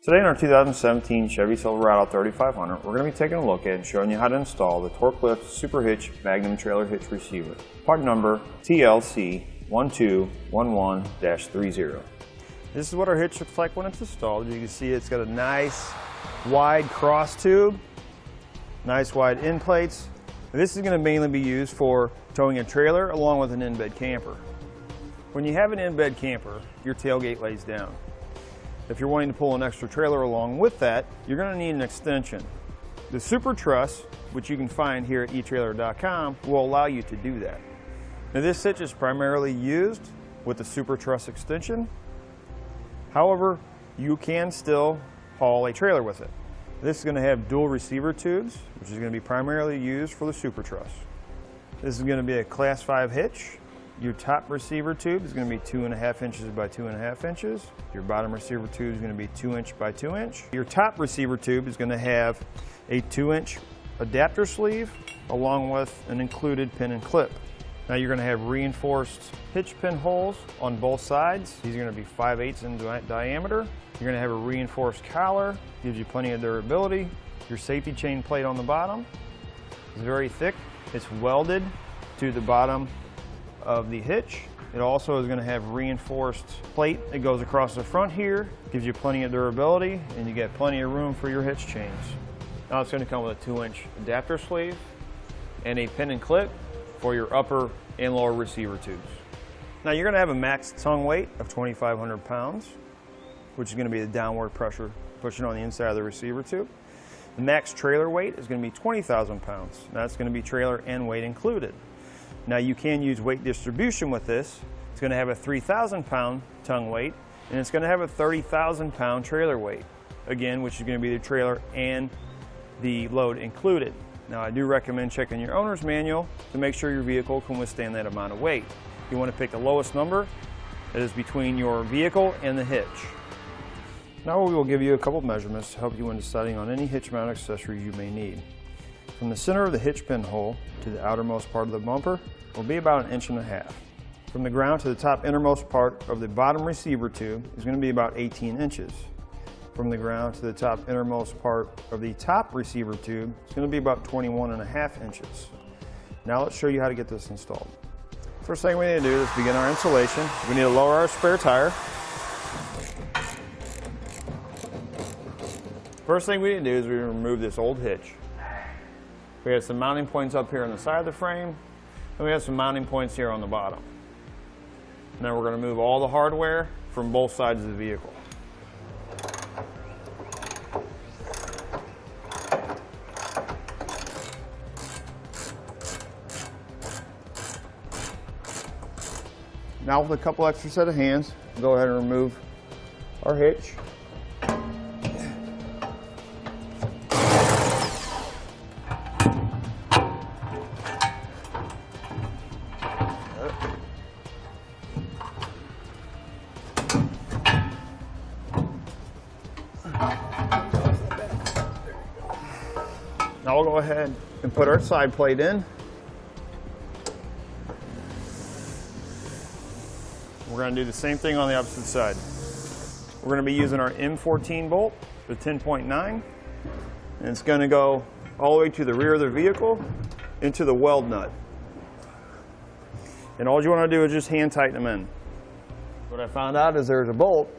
Today in our 2017 Chevy Silverado 3500, we're going to be taking a look at and showing you how to install the TorkLift SuperHitch Magnum Trailer Hitch Receiver, part number TLC1211-30. This is what our hitch looks like when it's installed. As you can see, it's got a nice wide cross tube, nice wide end plates. This is going to mainly be used for towing a trailer along with an in-bed camper. When you have an in-bed camper, your tailgate lays down. If you're wanting to pull an extra trailer along with that, you're going to need an extension. The SuperTruss, which you can find here at that.Now, will allow you to do that. Now this hitch is primarily used with the SuperTruss extension. However, you can still haul a trailer with it. This is going to have dual receiver tubes, which is going to be primarily used for the SuperTruss. This is going to be a Class 5 hitch. Your top receiver tube is going to be 2.5 inches by 2.5 inches. Your bottom receiver tube is going to be 2 inch by 2 inch. Your top receiver tube is going to have a 2-inch adapter sleeve along with an included pin and clip. Now you're going to have reinforced hitch pin holes on both sides. These are going to be 5/8 in diameter. You're going to have a reinforced collar, gives you plenty of durability. Your safety chain plate on the bottom is very thick. It's welded to the bottom of the hitch. It also is going to have reinforced plate that goes across the front here, gives you plenty of durability, and you get plenty of room for your hitch chains. Now it's going to come with a 2-inch adapter sleeve and a pin and clip for your upper and lower receiver tubes. Now you're going to have a max tongue weight of 2,500 pounds, which is going to be the downward pressure pushing on the inside of the receiver tube. The max trailer weight is going to be 20,000 pounds. Now that's going to be trailer and weight included. Now you can use weight distribution with this. It's going to have a 3,000 pound tongue weight, and it's going to have a 30,000 pound trailer weight, again, which is going to be the trailer and the load included. Now I do recommend checking your owner's manual to make sure your vehicle can withstand that amount of weight. You want to pick the lowest number that is between your vehicle and the hitch. Now we will give you a couple measurements to help you when deciding on any hitch mount accessories you may need. From the center of the hitch pin hole to the outermost part of the bumper will be about 1.5 inches. From the ground to the top innermost part of the bottom receiver tube is going to be about 18 inches. From the ground to the top innermost part of the top receiver tube is going to be about 21.5 inches. Now let's show you how to get this installed. First thing we need to do is begin our installation. We need to lower our spare tire. First thing we need to do is we remove this old hitch. We have some mounting points up here on the side of the frame, and we have some mounting points here on the bottom. Now we're going to move all the hardware from both sides of the vehicle. Now with a couple extra set of hands, we'll go ahead and remove our hitch. Now we'll go ahead and put our side plate in. We're going to do the same thing on the opposite side. We're going to be using our M14 bolt, the 10.9, and it's going to go all the way to the rear of the vehicle into the weld nut. And all you want to do is just hand tighten them in. What I found out is there's a bolt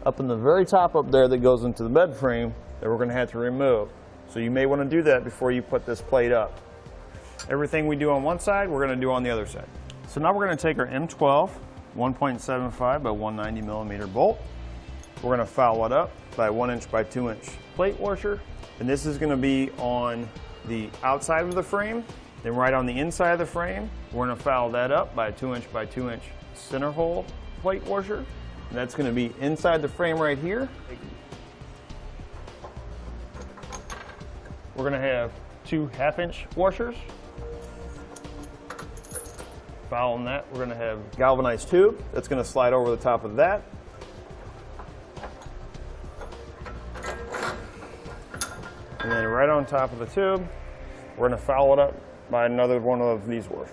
up in the very top up there that goes into the bed frame that we're going to have to remove. So you may want to do that before you put this plate up. Everything we do on one side, we're going to do on the other side. So now we're going to take our M12 1.75 by 190 millimeter bolt. We're going to foul it up by 1 inch by 2 inch plate washer. And this is going to be on the outside of the frame. Then right on the inside of the frame, we're going to foul that up by a 2 inch by 2 inch center hole plate washer. And that's going to be inside the frame right here. We're going to have 2 half-inch washers. Following that, we're going to have galvanized tube that's going to slide over the top of that. And then right on top of the tube, we're going to foul it up by another one of these washers.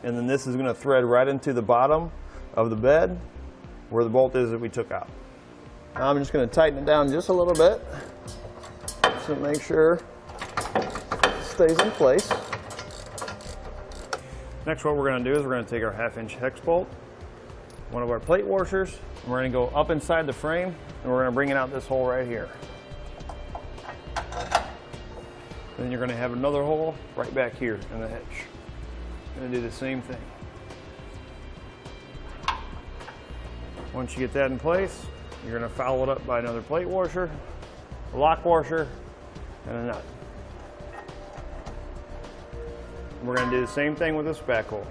And then this is going to thread right into the bottom of the bed where the bolt is that we took out. Now I'm just going to tighten it down just a little bit to make sure it stays in place. Next, what we're going to do is we're going to take our 1/2-inch hex bolt, one of our plate washers, and we're going to go up inside the frame, and we're going to bring it out this hole right here. Then you're going to have another hole right back here in the hitch. Going to do the same thing. Once you get that in place, you're going to follow it up by another plate washer, a lock washer, and a nut. We're going to do the same thing with this back hole.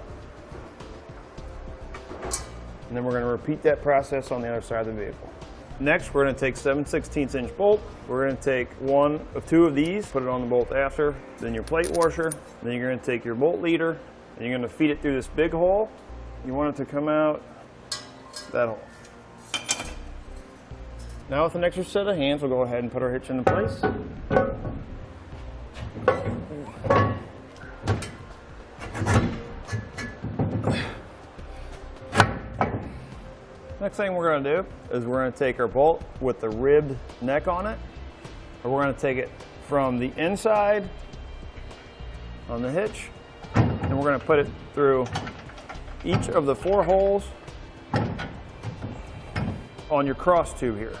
And then we're going to repeat that process on the other side of the vehicle. Next, we're going to take 7/16" bolt. We're going to take two of these, put it on the bolt after, then your plate washer. Then you're going to take your bolt leader, and you're going to feed it through this big hole. You want it to come out that hole. Now with an extra set of hands, we'll go ahead and put our hitch into place. Next thing we're going to do is we're going to take our bolt with the ribbed neck on it, and we're going to take it from the inside on the hitch, and we're going to put it through each of the 4 holes on your cross tube here.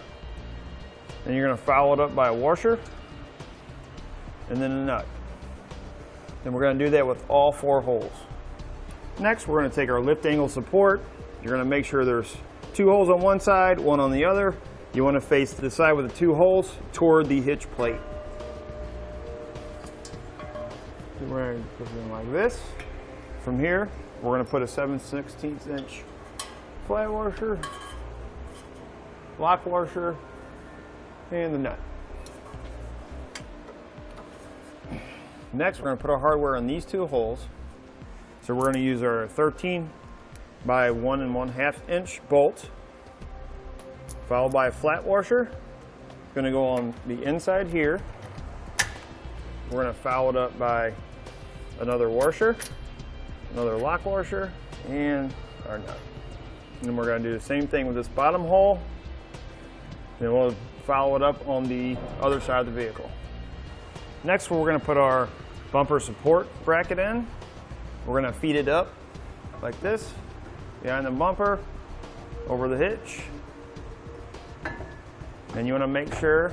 Then you're going to follow it up by a washer and then a nut. Then we're going to do that with all 4 holes. Next, we're going to take our lift angle support. You're going to make sure there's 2 holes on one side, 1 on the other. You want to face the side with the 2 holes toward the hitch plate. We're going to put it in like this. From here, we're going to put a 7/16" flat washer, lock washer, and the nut. Next, we're going to put our hardware in these 2 holes. So we're going to use our 13 by 1 1/2" bolt, followed by a flat washer. It's going to go on the inside here. We're going to follow it up by another washer, another lock washer, and our nut. And then we're going to do the same thing with this bottom hole. Then we'll follow it up on the other side of the vehicle. Next, we're going to put our bumper support bracket in. We're going to feed it up like this, behind the bumper, over the hitch. And you want to make sure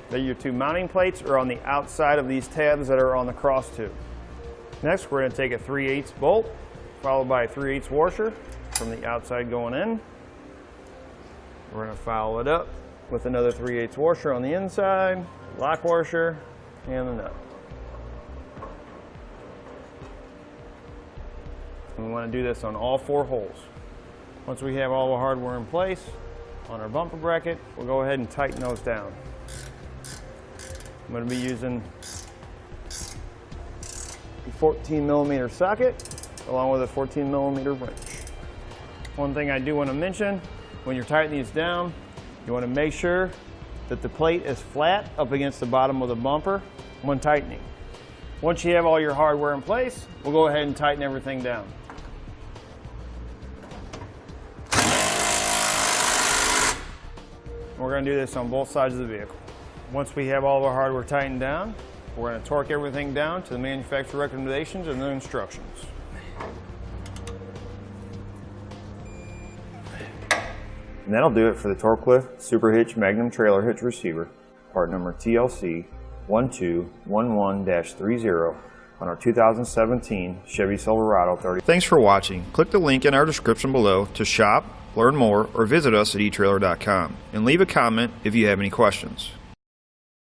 that your 2 mounting plates are on the outside of these tabs that are on the cross tube. Next, we're going to take a 3/8 bolt, followed by a 3/8 washer from the outside going in. We're going to follow it up with another 3/8 washer on the inside, lock washer, and the nut. And we want to do this on all 4 holes. Once we have all the hardware in place on our bumper bracket, we'll go ahead and tighten those down. I'm going to be using a 14mm socket along with a 14mm wrench. One thing I do want to mention, when you're tightening these down, you want to make sure that the plate is flat up against the bottom of the bumper when tightening. Once you have all your hardware in place, we'll go ahead and tighten everything down. We're going to do this on both sides of the vehicle. Once we have all of our hardware tightened down, we're going to torque everything down to the manufacturer recommendations and their instructions. And that'll do it for the TorkLift SuperHitch Magnum Trailer Hitch Receiver, part number TLC 1211-30 on our 2017 Chevy Silverado 30. Thanks for watching. Click the link in our description below to shop, learn more, or visit us at eTrailer.com and leave a comment if you have any questions.